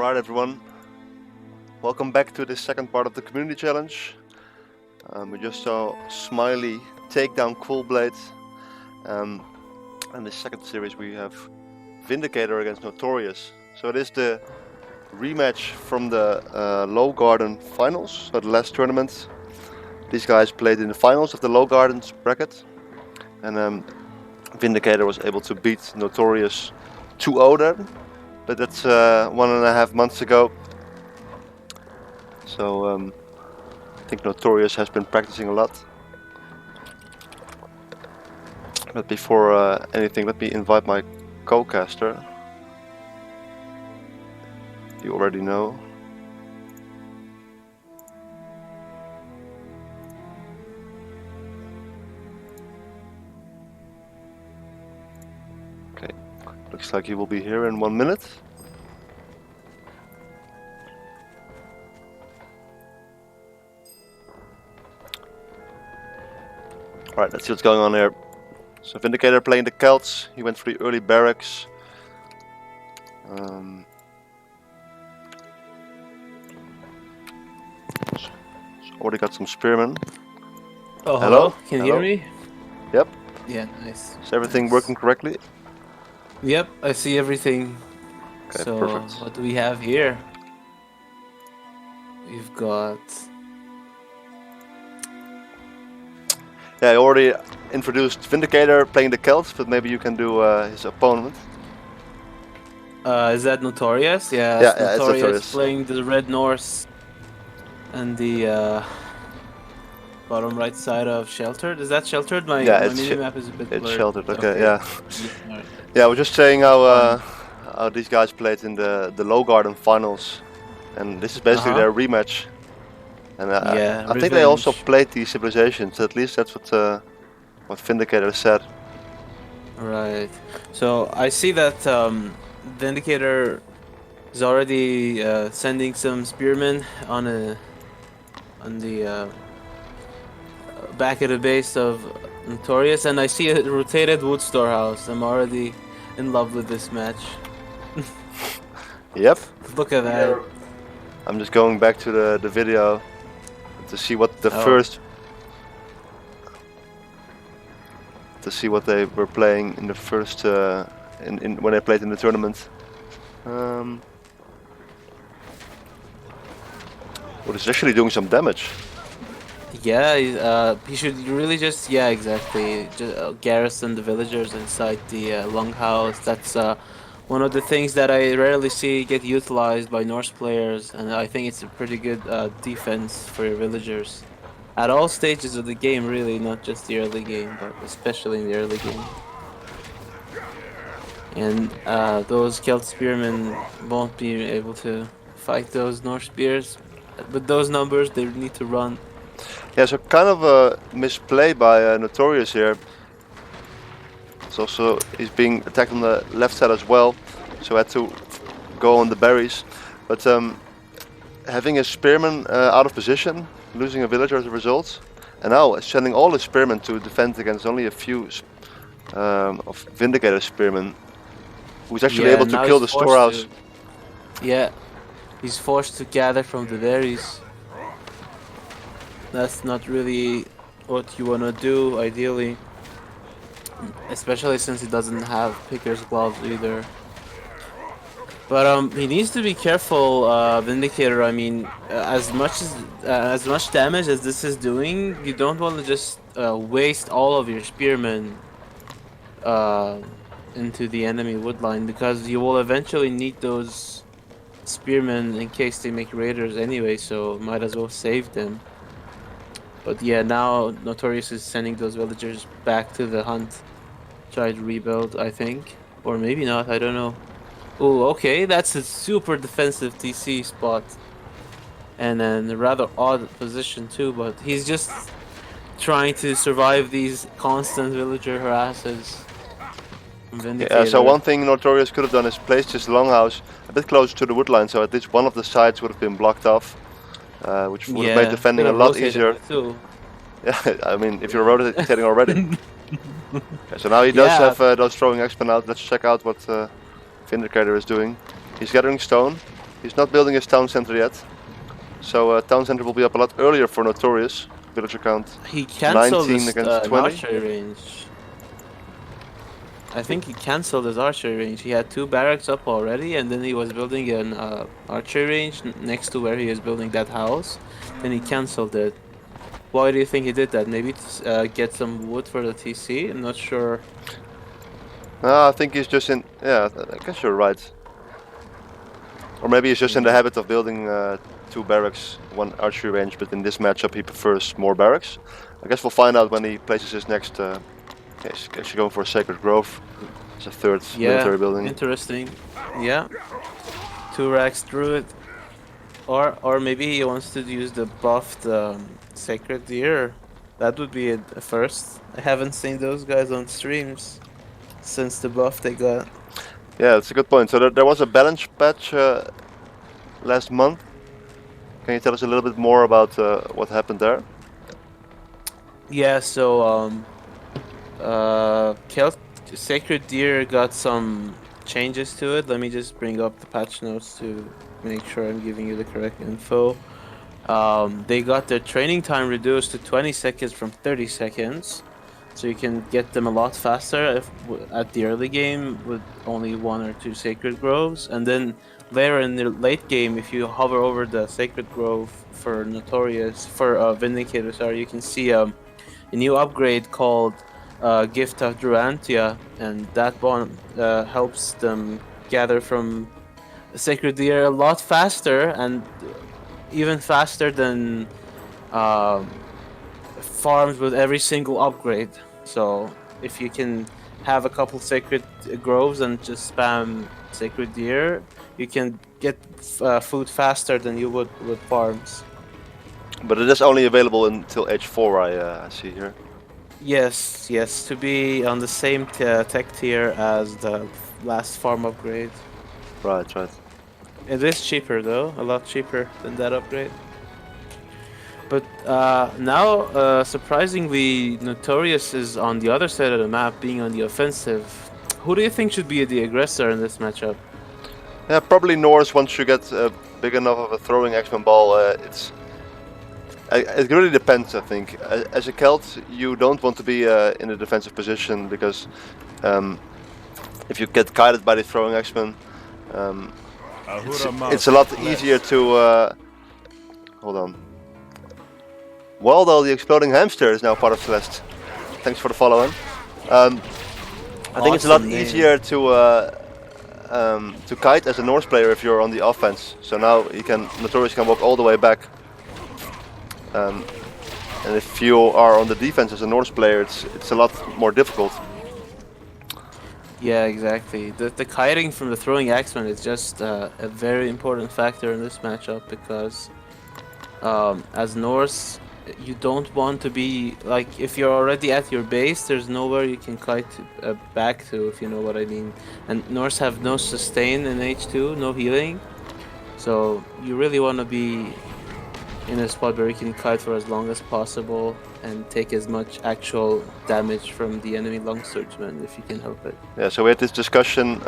Alright everyone, welcome back to this second part of the community challenge. We just saw Smiley take down Coolblade. In the second series we have Vindicator against Notorious. So it is the rematch from the Low Garden finals, so the last tournament. These guys played in the finals of the Low Gardens bracket. And Vindicator was able to beat Notorious 2-0 then. But that's 1.5 months ago. So I think Notorious has been practicing a lot. But before anything, let me invite my co-caster. You already know. Okay, looks like he will be here in 1 minute. Alright, let's see what's going on here. So Vindicator playing the Celts, he went for the early barracks. So already got some spearmen. Oh, hello? Can you hear me? Yep. Yeah, nice. Is everything Nice. working correctly? Yep, I see everything. Okay, so, perfect. what do we have here? We've got... Yeah, I already introduced Vindicator playing the Celts, but maybe you can do his opponent. is that Notorious? Yeah, Yeah, it's it's Notorious Notorious. playing the Red Norse and the bottom right side of Sheltered. Is that Sheltered? My mini-map is a bit It's blurred. Sheltered, okay, yeah. Alright. Yeah, I was just saying how these guys played in the Low Garden finals. And this is basically their rematch. And Yeah, I think they also revenge. played the Civilizations, at least that's what Vindicator said. Right. So I see that Vindicator is already sending some spearmen on the back of the base of Notorious, and I see a rotated wood storehouse. I'm already in love with this match. Yep. Look at that. I'm just going back to the video to see what the first... To see what they were playing in the first... when they played in the tournament. Well, it's actually doing some damage. Yeah, he should really just, yeah, exactly, just garrison the villagers inside the longhouse. That's one of the things that I rarely see get utilized by Norse players, and I think it's a pretty good defense for your villagers. At all stages of the game, really, not just the early game, but especially in the early game. And those Celt spearmen won't be able to fight those Norse spears. With those numbers, they need to run. Yeah, so kind of a misplay by Notorious here. It's also, he's being attacked on the left side as well, so had to go on the berries. But having a spearman out of position, losing a villager as a result, and now sending all his spearmen to defend against only a few of Vindicator spearmen, who's actually able to kill the storehouse. Yeah, he's forced to gather from the berries. That's not really what you wanna do, ideally. Especially since he doesn't have picker's gloves either. But he needs to be careful, Vindicator. I mean, as much damage as this is doing, you don't want to just waste all of your spearmen into the enemy woodline, because you will eventually need those spearmen in case they make raiders anyway. So might as well save them. But yeah, now Notorious is sending those villagers back to the hunt. Try to rebuild, I think. Or maybe not, I don't know. Oh, okay, that's a super defensive TC spot. And then a rather odd position too, but he's just trying to survive these constant villager harasses. Yeah, so one thing Notorious could have done is placed his longhouse a bit closer to the woodline, so at least one of the sides would have been blocked off, which would have made defending a lot easier. Too. Yeah, I mean, if you're rotating already. Okay, so now he does have those throwing X-Men out. Let's check out what Vindicator is doing. He's gathering stone. He's not building his town center yet. So town center will be up a lot earlier for Notorious. Villager count. He cancelled 19 his against 20. archery range. I think he cancelled his archery range. He had 2 barracks up already, and then he was building an archery range next to where he is building that house. Then he cancelled it. Why do you think he did that? Maybe to get some wood for the TC? I'm not sure. I think he's just in. Yeah, I guess you're right. Or maybe he's just in the habit of building 2 barracks, 1 archery range, but in this matchup he prefers more barracks. I guess we'll find out when he places his next. He's actually going for a Sacred Grove. It's a 3rd military building. Interesting. Yeah. 2 racks Druid. Or maybe he wants to use the buffed Sacred Deer. That would be a first. I haven't seen those guys on streams since the buff they got. Yeah, that's a good point. So there was a balance patch last month. Can you tell us a little bit more about what happened there? Yeah, so Sacred Deer got some changes to it. Let me just bring up the patch notes to make sure I'm giving you the correct info. They got their training time reduced to 20 seconds from 30 seconds. So you can get them a lot faster at the early game with only 1 or 2 Sacred Groves. And then later in the late game, if you hover over the Sacred Grove for Vindicator, sorry, you can see a new upgrade called Gift of Durantia, and that one helps them gather from Sacred Deer a lot faster, and even faster than farms with every single upgrade. So if you can have a couple Sacred Groves and just spam Sacred Deer, you can get food faster than you would with farms. But it is only available until age 4, I see here. Yes, to be on the same tech tier as the last farm upgrade. Right. It is cheaper though, a lot cheaper than that upgrade. But now, surprisingly, Notorious is on the other side of the map, being on the offensive. Who do you think should be the aggressor in this matchup? Yeah, probably Norse. Once you get big enough of a throwing X-Men ball, it really depends, I think. As a Celt, you don't want to be in a defensive position because if you get guided by the throwing X-Men, it's a lot easier to... hold on. Waldo, the exploding hamster, is now part of Celeste. Thanks for the follow-in. I think it's a lot easier to kite as a Norse player if you're on the offense. So now Notorious can walk all the way back. And if you are on the defense as a Norse player, it's a lot more difficult. Yeah, exactly. The kiting from the throwing Axeman is just a very important factor in this matchup because as Norse, you don't want to be like, if you're already at your base, there's nowhere you can kite back to, if you know what I mean. And Norse have no sustain in H2, no healing, so you really want to be in a spot where you can kite for as long as possible and take as much actual damage from the enemy long swordsman if you can help it. Yeah, so we had this discussion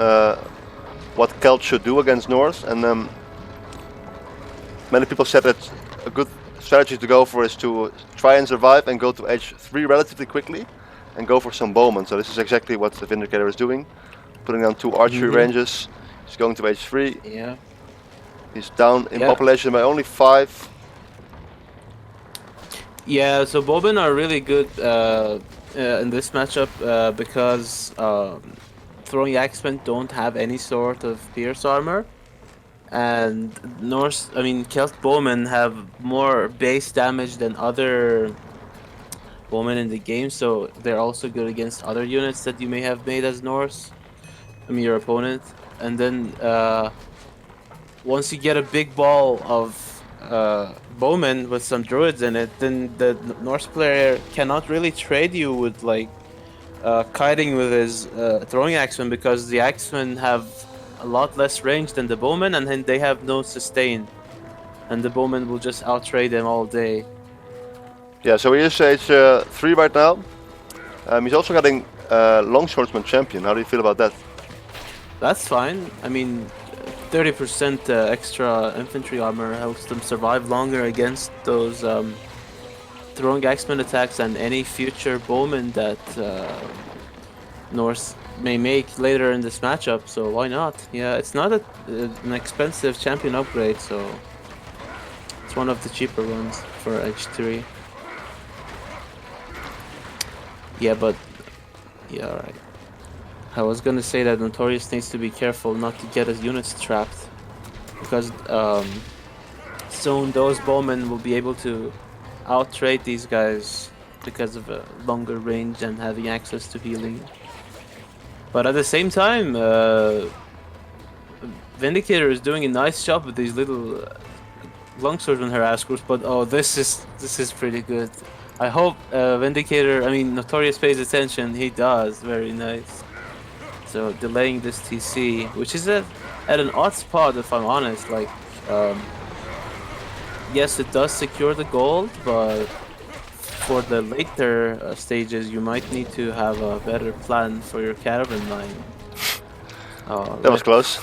what Celt should do against Norse, and many people said that a good strategy to go for is to try and survive and go to H3 relatively quickly and go for some bowmen. So this is exactly what the Vindicator is doing, putting down 2 archery ranges. He's going to H3. Yeah. He's down in population by only 5. Yeah, so bowmen are really good in this matchup because throwing axemen don't have any sort of pierce armor. And Celt bowmen have more base damage than other bowmen in the game, so they're also good against other units that you may have made as Norse. Your opponent. And then once you get a big ball of bowmen with some druids in it, then the Norse player cannot really trade you with like kiting with his throwing axemen, because the axemen have a lot less range than the bowmen, and then they have no sustain, and the bowmen will just outtrade them all day. Yeah, so he is H3 right now. He's also getting Longswordsman champion. How do you feel about that? That's fine. I mean, 30% extra infantry armor helps them survive longer against those throwing axeman attacks and any future bowmen that Norse may make later in this matchup. So why not? Yeah, it's not an expensive champion upgrade, so it's one of the cheaper ones for H3. Yeah, but yeah, alright. I was gonna say that Notorious needs to be careful not to get his units trapped, because soon those bowmen will be able to out-trade these guys because of a longer range and having access to healing. But at the same time, Vindicator is doing a nice job with these little longswordman harass groups. But oh, this is pretty good. I hope Notorious pays attention. He does. Very nice. So delaying this TC, which is at an odd spot, if I'm honest. Like, yes, it does secure the gold, but for the later stages, you might need to have a better plan for your caravan line. Oh, That was close.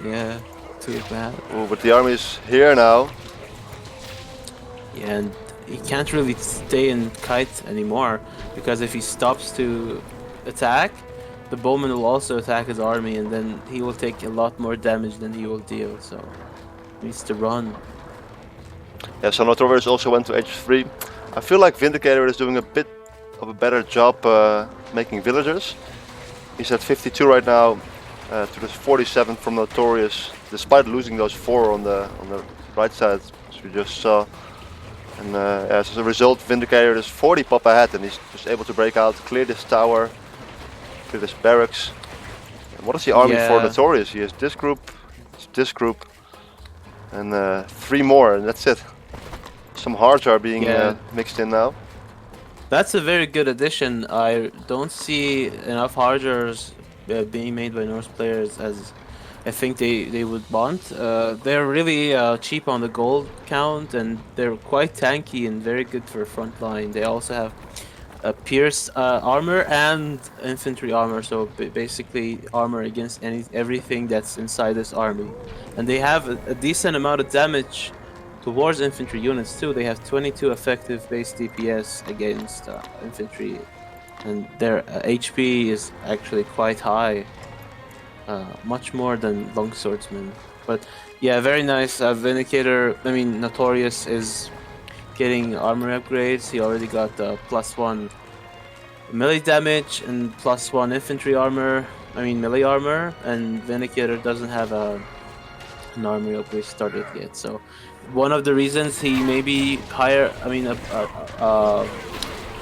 yeah, too bad. Ooh, but the army is here now. Yeah, and he can't really stay in kite anymore, because if he stops to attack, the bowman will also attack his army, and then he will take a lot more damage than he will deal. So he needs to run. Yeah, so Notorious also went to H3. I feel like Vindicator is doing a bit of a better job making villagers. He's at 52 right now to the 47 from Notorious, despite losing those 4 on the right side, as we just saw. And as a result, Vindicator is 40 pop ahead, and he's just able to break out, clear this tower, clear this barracks. And what is the army for Notorious? He has this group, and 3 more, and that's it. Some Hards are being mixed in now. That's a very good addition. I don't see enough Hargers being made by Norse players as I think they would want. They're really cheap on the gold count, and they're quite tanky and very good for frontline. They also have pierce armor and infantry armor, so basically armor against everything that's inside this army. And they have a decent amount of damage towards infantry units too. They have 22 effective base DPS against infantry, and their HP is actually quite high, much more than longswordsmen. But yeah, very nice. Vindicator, Notorious is getting armor upgrades. He already got +1 melee damage and +1 infantry armor, melee armor, and Vindicator doesn't have an armor upgrade started yet. So one of the reasons he may be higher,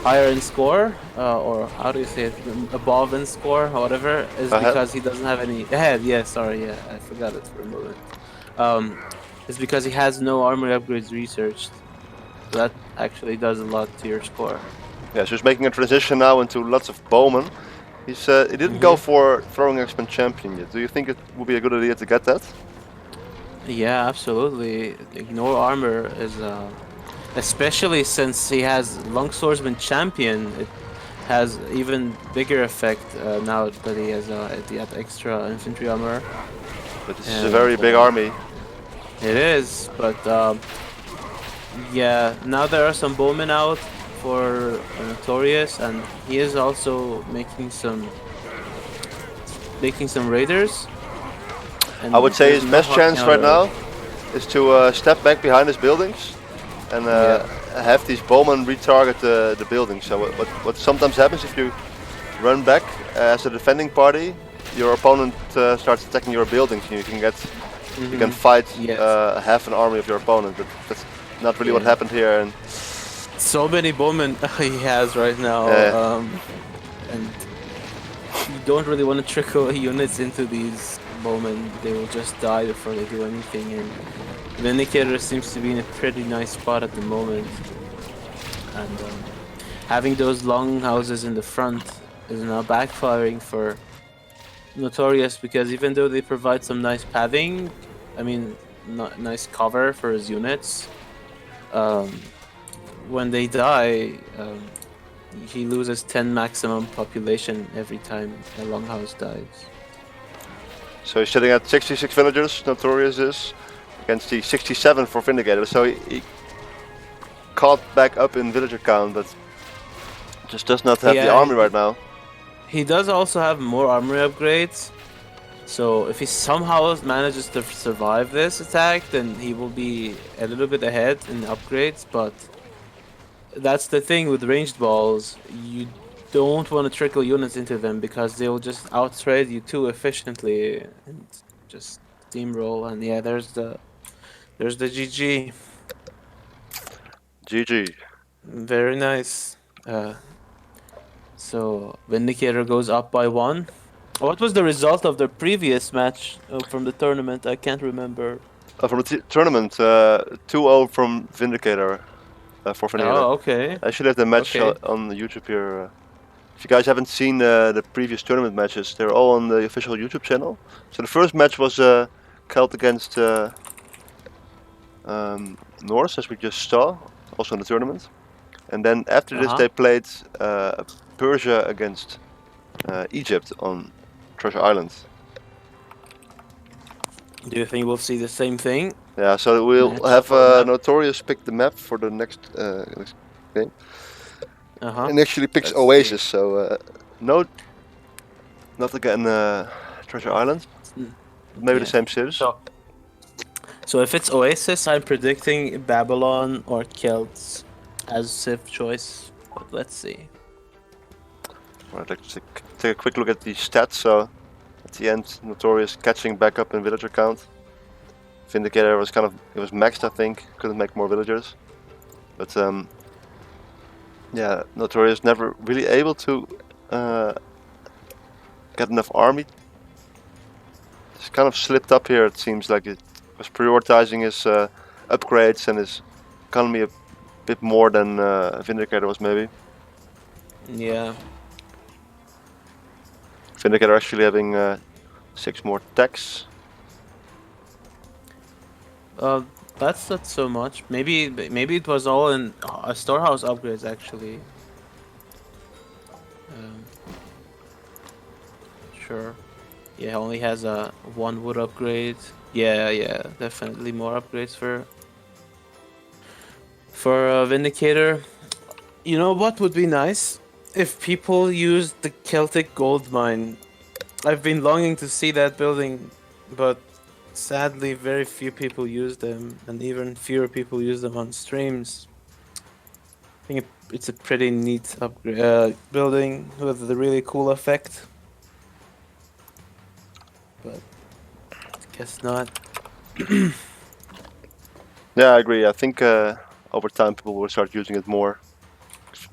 higher in score, or how do you say it, above in score, or whatever, is because he doesn't have any ahead. Yeah, sorry, yeah, I forgot it for a moment. It's because he has no armor upgrades researched. So that actually does a lot to your score. Yeah, so he's making a transition now into lots of bowmen. He didn't go for throwing axeman champion yet. Do you think it would be a good idea to get that? Yeah, absolutely. Ignore armor is, especially since he has longswordsman champion. It has even bigger effect now that he has the extra infantry armor. But this is a very big army. It is, but yeah, now there are some bowmen out for Notorious, and he is also making some raiders. I would say his best chance right now is to step back behind his buildings and have these bowmen retarget the buildings. So what sometimes happens if you run back as a defending party, your opponent starts attacking your buildings, and you can fight half an army of your opponent. But that's not really what happened here. And so many bowmen he has right now, and you don't really want to trickle units into these bowmen. They will just die before they do anything, and Vindicator seems to be in a pretty nice spot at the moment, and having those long houses in the front is now backfiring for Notorious, because even though they provide some nice padding, nice cover for his units, when they die, he loses 10 maximum population every time a longhouse dies. So he's sitting at 66 villagers, Notorious is, against the 67 for Vindicator. So he caught back up in villager count, but just does not have the Yeah, army right now. he does also have more armory upgrades. So if he somehow manages to survive this attack, then he will be a little bit ahead in upgrades. But that's the thing with ranged balls. You don't want to trickle units into them because they'll just outtrade you too efficiently and just steamroll. And yeah, there's the GG. GG. Very nice. So Vindicator goes up by 1. What was the result of the previous match from the tournament? I can't remember. From the tournament, 2-0 from Vindicator for Vindicator. Oh, okay. I should have the match Okay. on YouTube here. If you guys haven't seen the previous tournament matches, they're all on the official YouTube channel. So the first match was Celt against Norse, as we just saw, also in the tournament. And then after this, they played Persia against Egypt on Treasure Island. Do you think we'll see the same thing? Yeah, so we'll have Notorious pick the map for the next game. And actually picks Oasis, so not again Treasure Island. Maybe the same series. So if it's Oasis, I'm predicting Babylon or Celts as safe choice. But let's see. Alright, let's take a quick look at the stats. So at the end, Notorious catching back up in villager count. Vindicator was it was maxed, I think. Couldn't make more villagers. But yeah, Notorious never really able to get enough army. It's kind of slipped up here. It seems like it was prioritizing his upgrades and his economy a bit more than Vindicator was maybe. Yeah. Vindicator actually having 6 more techs. That's not so much. Maybe it was all in storehouse upgrades actually. Sure. Yeah, only has a 1 wood upgrade. Yeah, definitely more upgrades for Vindicator. You know what would be nice? If people used the Celtic gold mine. I've been longing to see that building, but sadly very few people use them, and even fewer people use them on streams. I think it's a pretty neat upgrade building with a really cool effect. But I guess not. Yeah, I agree. I think over time people will start using it more.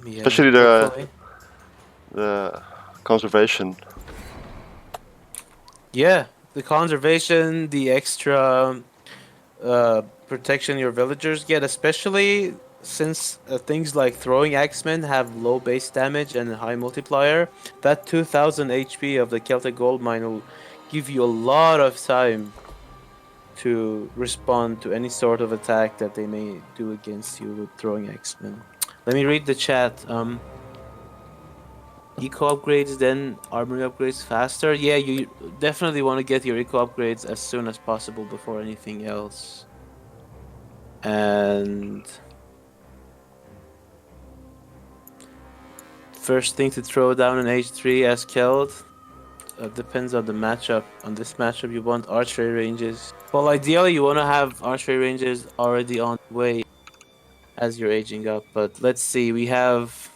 Yeah, especially the conservation. Yeah, the conservation, the extra protection your villagers get, especially since things like throwing axemen have low base damage and high multiplier. That 2000 HP of the Celtic gold mine will give you a lot of time to respond to any sort of attack that they may do against you with throwing axemen. Let me read the chat. Eco upgrades, then armory upgrades faster. Yeah, you definitely want to get your eco upgrades as soon as possible before anything else. And first thing to throw down in H3 as Celt. Depends on the matchup. On this matchup, you want archery ranges. Well, ideally, you want to have archery ranges already on the way as you're aging up. But let's see. We have.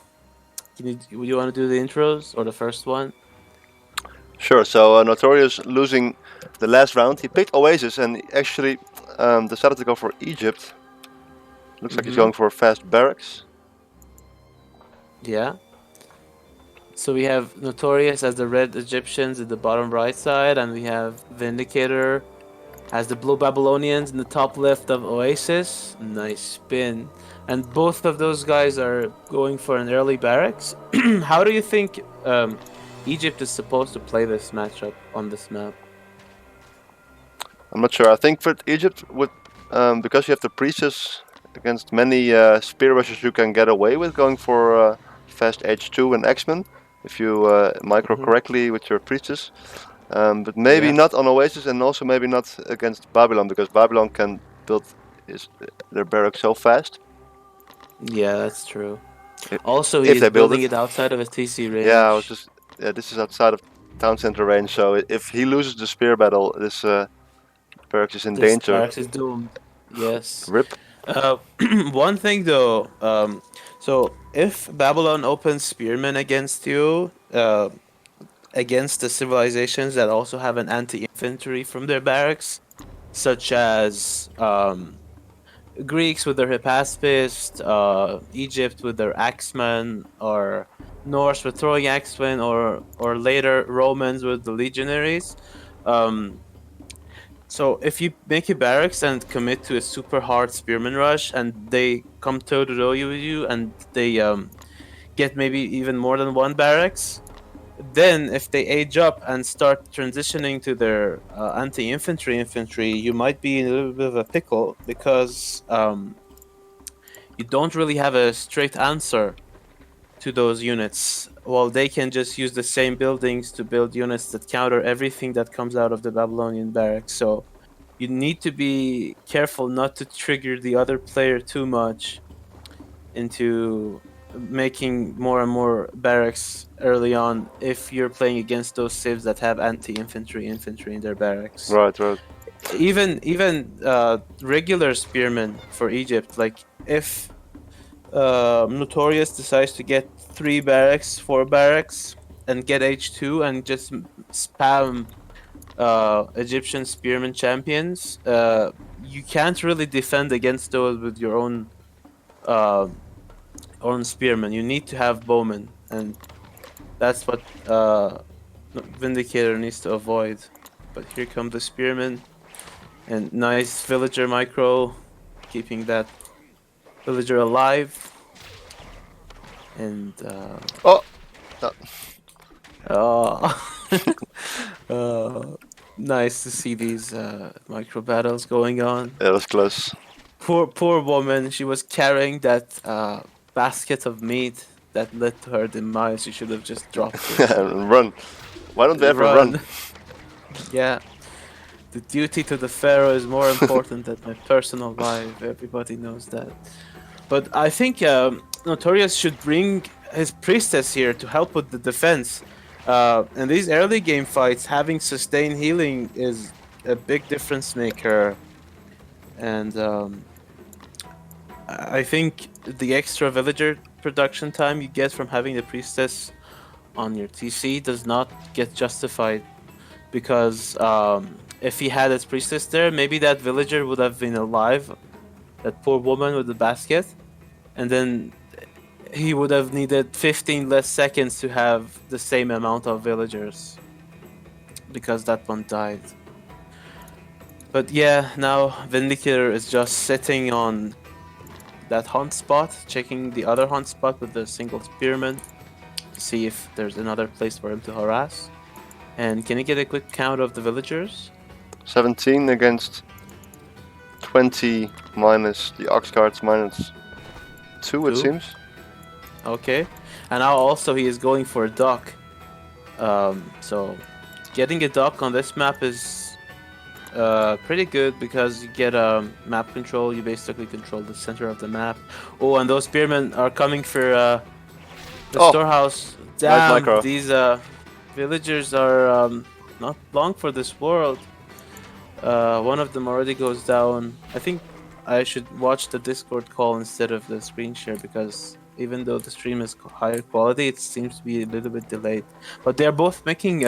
You want to do the intros or the first one? Sure. So Notorious losing the last round. He picked Oasis and he actually decided to go for Egypt. Looks like he's going for fast barracks. Yeah. So we have Notorious as the red Egyptians at the bottom right side, and we have Vindicator as the blue Babylonians in the top left of Oasis. Nice spin. And both of those guys are going for an early barracks. How do you think Egypt is supposed to play this matchup on this map? I'm not sure. I think for Egypt, because you have the priestess against many spear rushers, you can get away with going for fast H2 and X-Men if you micro correctly with your priestess. But maybe Yeah. not on Oasis, and also maybe not against Babylon, because Babylon can build their barracks so fast. Yeah, that's true. If- Also, if he's they build building it. it outside of a TC range. Yeah, I was just. Yeah, this is outside of town center range, so if he loses the spear battle, this barracks is in This danger. barracks is doomed. Yes. Rip. One thing though, so if Babylon opens spearmen against you, against the civilizations that also have an anti-infantry from their barracks, such as Greeks with their Hypaspist, Egypt with their axemen, or Norse with throwing axemen, or later Romans with the legionaries. Um, so if you make a barracks and commit to a super hard spearman rush, and they come toe to toe with you, and they get maybe even more than one barracks, then if they age up and start transitioning to their anti-infantry, you might be in a little bit of a pickle because you don't really have a straight answer to those units. Well, they can just use the same buildings to build units that counter everything that comes out of the Babylonian barracks. So you need to be careful not to trigger the other player too much into making more and more barracks early on if you're playing against those civs that have anti-infantry in their barracks. Right. Even regular spearmen for Egypt, like if Notorious decides to get 3 barracks, 4 barracks, and get H2 and just spam Egyptian spearmen champions, you can't really defend against those with your own spearmen. You need to have bowmen, and that's what Vindicator needs to avoid. But here come the spearmen, and nice villager micro, keeping that villager alive. And Oh. nice to see these micro battles going on. Yeah, that was close. Poor woman. She was carrying that basket of meat that led to her demise. She should have just dropped it. And run. Why don't they ever run? Yeah. The duty to the pharaoh is more important than my personal life. Everybody knows that. But I think Notorious should bring his priestess here to help with the defense. In these early game fights, having sustained healing is a big difference maker. And I think the extra villager production time you get from having the priestess on your TC does not get justified, because if he had his priestess there, maybe that villager would have been alive, that poor woman with the basket, and then he would have needed 15 less seconds to have the same amount of villagers, because that one died. But yeah, now Vindicator is just sitting on that hunt spot, checking the other hunt spot with the single spearman to see if there's another place for him to harass. And can you get a quick count of the villagers? 17 against 20 minus the ox cards minus 2, it 2? seems. Okay. And now also he is going for a dock. So getting a dock on this map is pretty good, because you get map control. You basically control the center of the map. Oh, and those spearmen are coming for the storehouse. Damn, micro. these villagers are not long for this world. One of them already goes down. I think I should watch the Discord call instead of the screen share, because even though the stream is higher quality, it seems to be a little bit delayed. But they're both making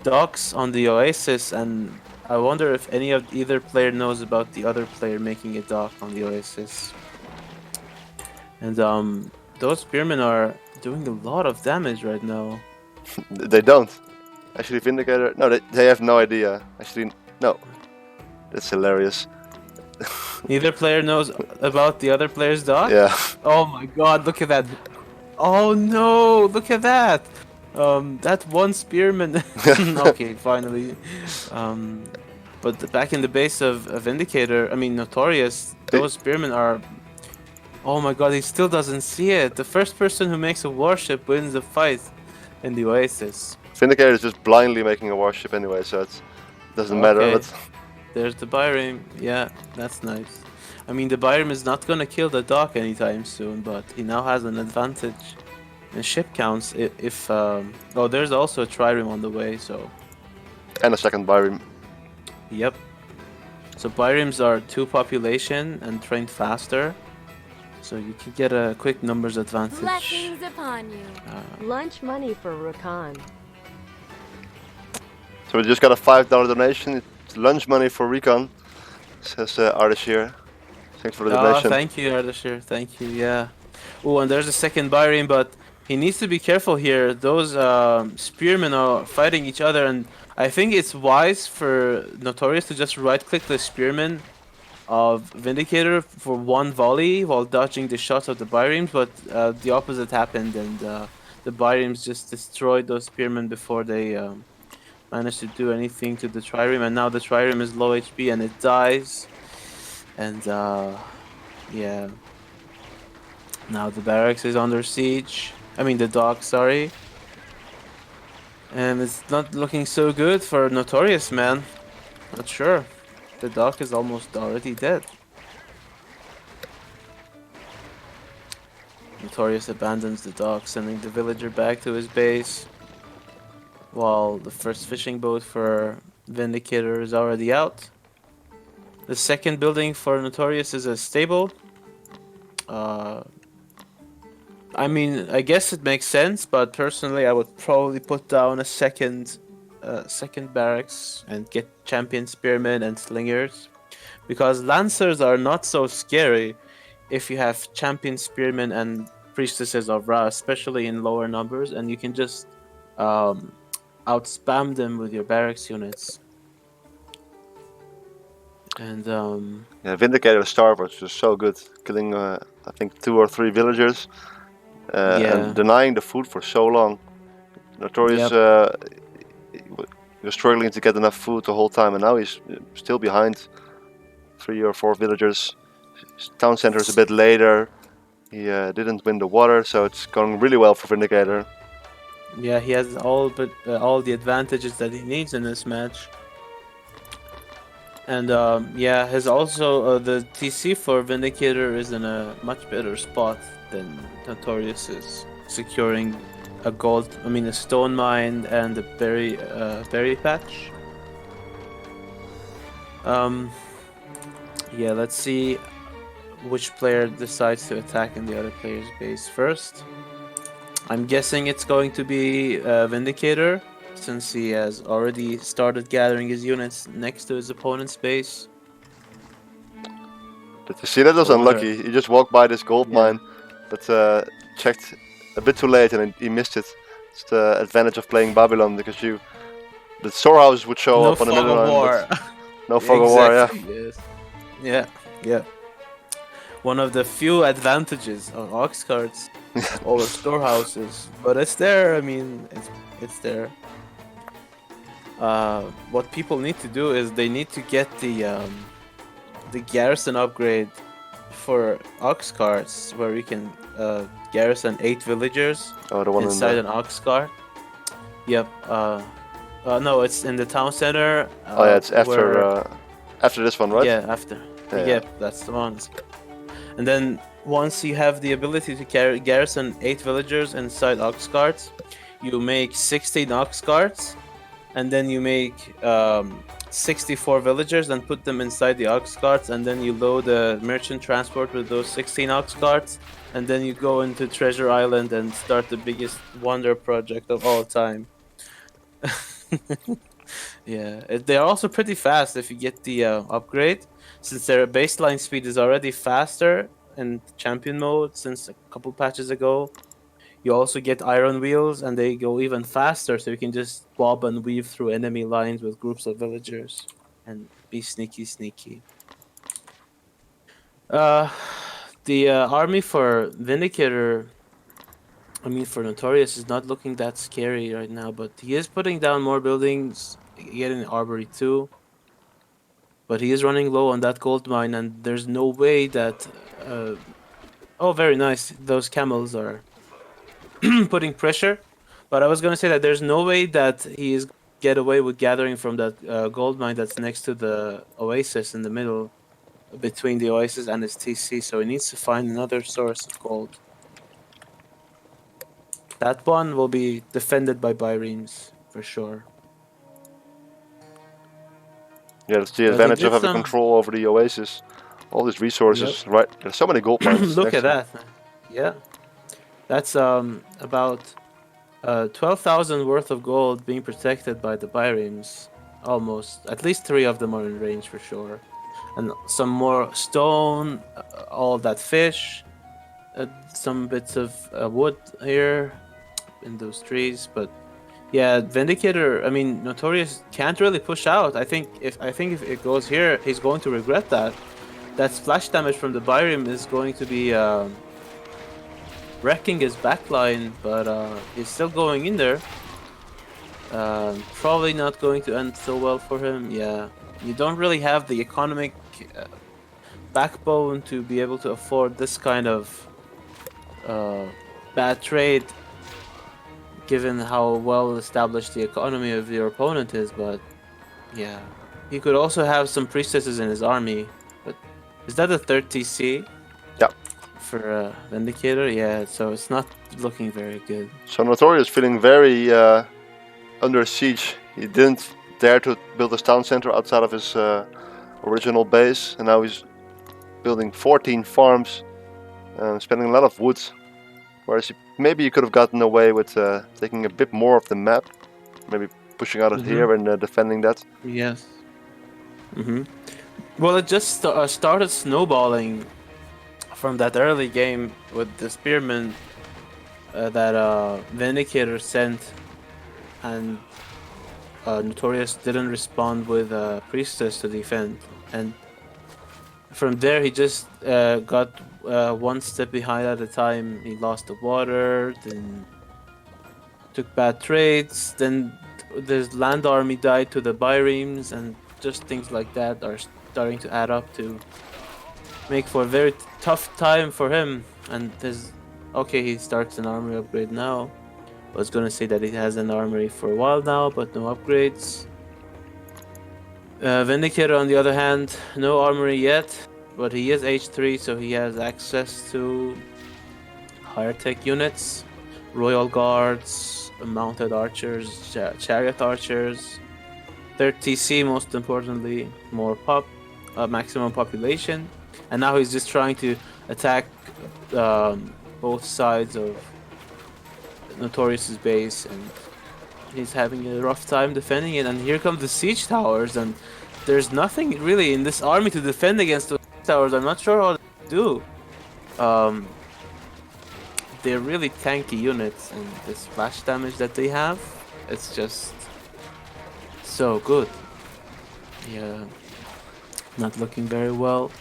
docks on the Oasis, and I wonder if either player knows about the other player making a dock on the Oasis. And those spearmen are doing a lot of damage right now. They don't. Actually, Vindicator. No, they have no idea. Actually, no. That's hilarious. Neither player knows about the other player's dock? Yeah. Oh my god, look at that. Oh no, look at that. That one spearman. Okay, finally. But back in the base of Vindicator, I mean Notorious, those spearmen are... Oh my god, he still doesn't see it. The first person who makes a warship wins the fight in the Oasis. Vindicator is just blindly making a warship anyway, so it doesn't matter. Okay. But There's the Byram. Yeah, that's nice. I mean, the Byram is not gonna kill the Dock anytime soon, but he now has an advantage in ship counts. If oh, there's also a trireme on the way, so and a second Byram. yep. So Byrims are 2 population and trained faster, so you can get a quick numbers advantage. Blessings upon you. Lunch money for Rakan. So we just got a $5 donation. It's lunch money for Recon, says Ardashir. Thanks for the donation. Thank you, Ardashir. Thank you. Yeah. Oh, and there's a second Byram, but he needs to be careful here. Those spearmen are fighting each other, and I think it's wise for Notorious to just right-click the spearmen of Vindicator for 1 volley while dodging the shots of the Byrims, but the opposite happened, and the Byrims just destroyed those spearmen before they managed to do anything to the trireme, and now the trireme is low HP and it dies. And yeah, now the barracks is under siege. I mean the dock, sorry. And it's not looking so good for Notorious, man. Not sure. The dock is almost already dead. Notorious abandons the dock, sending the villager back to his base, while the first fishing boat for Vindicator is already out. The second building for Notorious is a stable. I mean, I guess it makes sense, but personally, I would probably put down a second barracks and get champion spearmen and slingers, because lancers are not so scary if you have champion spearmen and priestesses of Ra, especially in lower numbers, and you can just outspam them with your barracks units. And Yeah, Vindicator Starve was just so good, killing I think 2 or 3 villagers, and denying the food for so long. Notorious he was struggling to get enough food the whole time, and now he's still behind 3 or 4 villagers. His town center is a bit later. He didn't win the water, so it's going really well for Vindicator. Yeah, he has all the advantages that he needs in this match. And yeah, his also the TC for Vindicator is in a much better spot than Notorious is, securing a stone mine and a berry patch. Yeah, let's see which player decides to attack in the other player's base first. I'm guessing it's going to be Vindicator, since he has already started gathering his units next to his opponent's base. Did you see that? Was unlucky. He just walked by this gold mine, but checked a bit too late and he missed it. It's the advantage of playing Babylon, because the storehouse would show up on the middle line. No fog of war, yeah. Yes. Yeah. One of the few advantages of ox carts over storehouses, but it's there. I mean, it's there. What people need to do is they need to get the garrison upgrade for ox carts, where you can garrison 8 villagers inside an ox cart. Yep. No, it's in the town center. Oh yeah, it's after this one, right? Yeah, after. Yeah, that's the one. And then once you have the ability to garrison 8 villagers inside ox carts, you make 16 ox carts, and then you make 64 villagers and put them inside the ox carts, and then you load a merchant transport with those 16 ox carts, and then you go into Treasure Island and start the biggest wonder project of all time. Yeah, they're also pretty fast if you get the upgrade, since their baseline speed is already faster in champion mode since a couple patches ago. You also get iron wheels, and they go even faster, so you can just bob and weave through enemy lines with groups of villagers and be sneaky. The army for Vindicator, I mean for Notorious, is not looking that scary right now, but he is putting down more buildings, getting Arbory too. But he is running low on that gold mine, and there's no way that... oh, very nice. Those camels are putting pressure. But I was gonna say that there's no way that he is get away with gathering from that gold mine that's next to the oasis in the middle, between the oasis and his TC. So he needs to find another source of gold. That one will be defended by Biremes for sure. Yeah, that's the But he advantage did of having some. control over the oasis. All these resources, right? There's so many gold mines. Look next at to that. Yeah, that's about 12,000 worth of gold being protected by the Biremes. Almost. At least 3 of them are in range for sure. And some more stone, all that fish, some bits of wood here in those trees. But yeah, Vindicator, I mean, Notorious can't really push out. I think if it goes here, he's going to regret that. That splash damage from the Bireme is going to be wrecking his backline, but he's still going in there. Probably not going to end so well for him. Yeah, you don't really have the economic backbone to be able to afford this kind of bad trade, given how well established the economy of your opponent is. But yeah, he could also have some priestesses in his army. But is that the third TC? Yeah. For Vindicator, yeah. So it's not looking very good. So Notorious feeling very under siege. He didn't dare to build his town center outside of his original base, and now he's building 14 farms, spending a lot of wood. Whereas maybe you could have gotten away with taking a bit more of the map, maybe pushing out of here and defending that. Yes. Well, it just started snowballing from that early game with the spearmen that Vindicator sent, and Notorious didn't respond with Priestess to defend, and from there he just got one step behind at a time. He lost the water, then took bad trades, then the land army died to the Biremes, and just things like that are starting to add up to make for a very tough time for him. And he starts an armory upgrade now. I was gonna say that he has an armory for a while now, but no upgrades. Vindicator, on the other hand, no armory yet, but he is H3, so he has access to higher tech units, royal guards, mounted archers, chariot archers, 30C most importantly, more maximum population, and now he's just trying to attack both sides of Notorious's base, and he's having a rough time defending it. And here come the siege towers, and there's nothing really in this army to defend against those towers. I'm not sure how to do. They're really tanky units, and the splash damage that they have, it's just so good. Yeah, not looking very well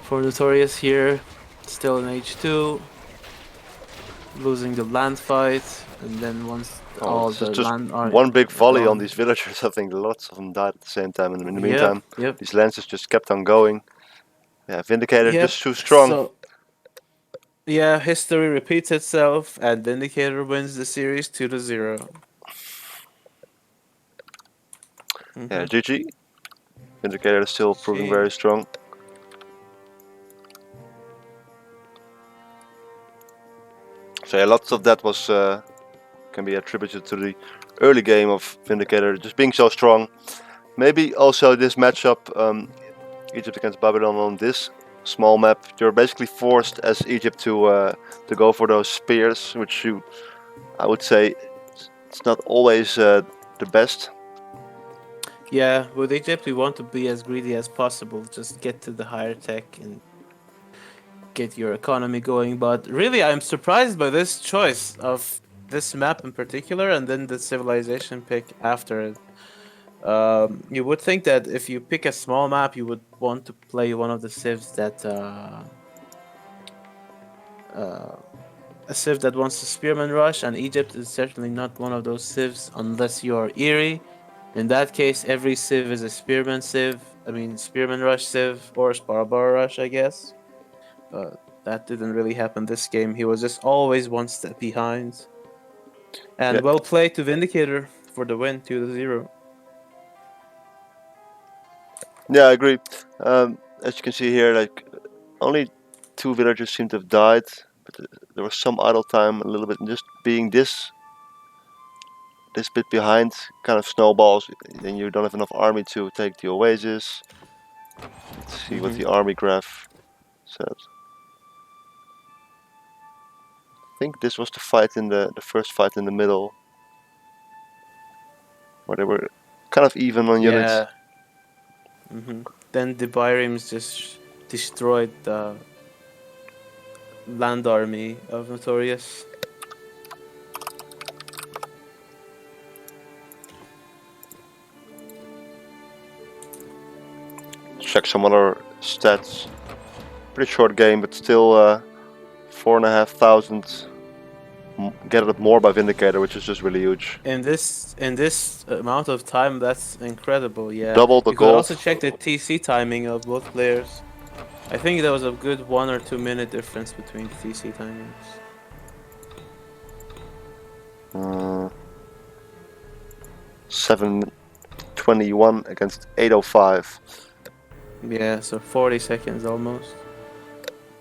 for Notorious here. Still in H2, losing the land fight, and then once all it's the just land are one big volley gone. on these villagers. I think lots of them died at the same time. And in the meantime, Yep. these lances just kept on going. Yeah, Vindicator just too strong. So, yeah, history repeats itself, and Vindicator wins the series 2-0. Yeah, GG. Vindicator is still proving very strong. So yeah, lots of that was can be attributed to the early game of Vindicator just being so strong. Maybe also this matchup, Egypt against Babylon on this small map, you're basically forced as Egypt to go for those spears, which I would say, it's not always the best. Yeah, with Egypt we want to be as greedy as possible, just get to the higher tech and get your economy going. But really, I'm surprised by this choice of this map in particular, and then the civilization pick after it. You would think that if you pick a small map, you would want to play one of the civs that a civ that wants to spearman rush, and Egypt is certainly not one of those civs unless you are Eerie. In that case, every civ is a spearman civ. I mean, spearman rush civ or Sparabara rush, I guess. But that didn't really happen this game. He was just always one step behind. And Yeah. well played to Vindicator for the win, 2-0. Yeah, I agree. As you can see here, like only 2 villagers seem to have died, but there was some idle time, a little bit, and just being this bit behind kind of snowballs. Then you don't have enough army to take the oasis. Let's see what the army graph says. I think this was the fight in the first fight in the middle, where they were kind of even on units. Yeah. Then the Byrims just destroyed the land army of Notorious. Check some other stats. Pretty short game, but still 4,500 gathered more by Vindicator, which is just really huge. In this amount of time, that's incredible. Yeah. Double the You could gold. also check the TC timing of both players. I think there was a good 1 or 2 minute difference between the TC timings. 721 against 805. Yeah, so 40 seconds almost.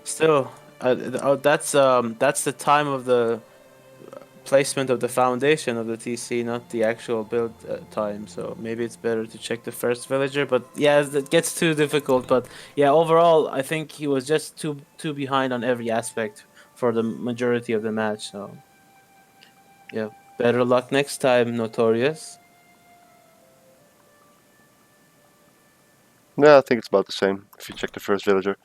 Still, that's the time of the placement of the foundation of the TC, not the actual build time. So maybe it's better to check the first villager. But yeah, it gets too difficult. But yeah, overall, I think he was just too behind on every aspect for the majority of the match. So yeah, better luck next time, Notorious. Yeah, I think it's about the same if you check the first villager.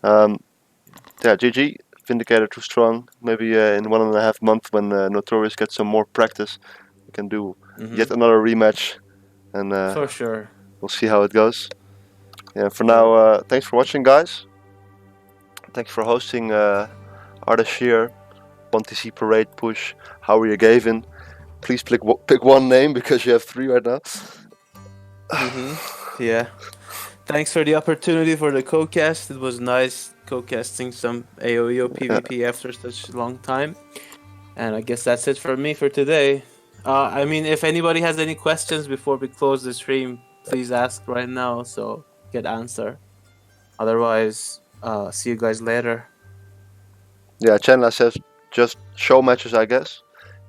Yeah, GG. Vindicator too strong. Maybe in 1.5 months when Notorious gets some more practice, we can do yet another rematch, and For sure. we'll see how it goes. Yeah, for now, thanks for watching, guys. Thanks for hosting Ardashir, 1TC Parade Push, How Are You Gavin. Please pick one name because you have 3 right now. Yeah. Thanks for the opportunity for the co-cast. It was nice co-casting some AoEO PvP after such a long time. And I guess that's it for me for today. I mean, if anybody has any questions before we close the stream, please ask right now so get answer. Otherwise, see you guys later. Yeah, Chandler says just show matches, I guess.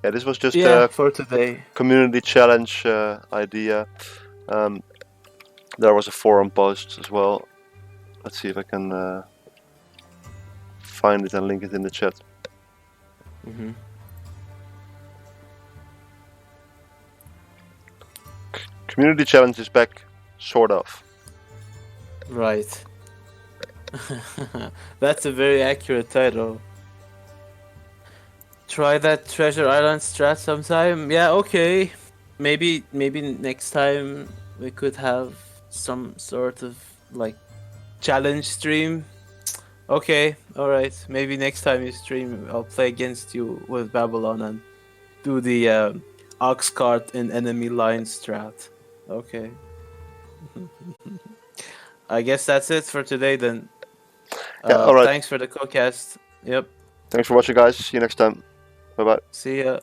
Yeah, this was just for today. Community challenge idea. There was a forum post as well. Let's see if I can find it and link it in the chat. Community challenge is back, sort of. Right. That's a very accurate title. Try that Treasure Island strat sometime. Yeah, okay. Maybe next time we could have some sort of like challenge stream. Okay, alright. Maybe next time you stream, I'll play against you with Babylon and do the ox cart in enemy line strat. Okay. I guess that's it for today then. Yeah, alright. Thanks for the co-cast. Yep. Thanks for watching, guys. See you next time. Bye bye. See ya.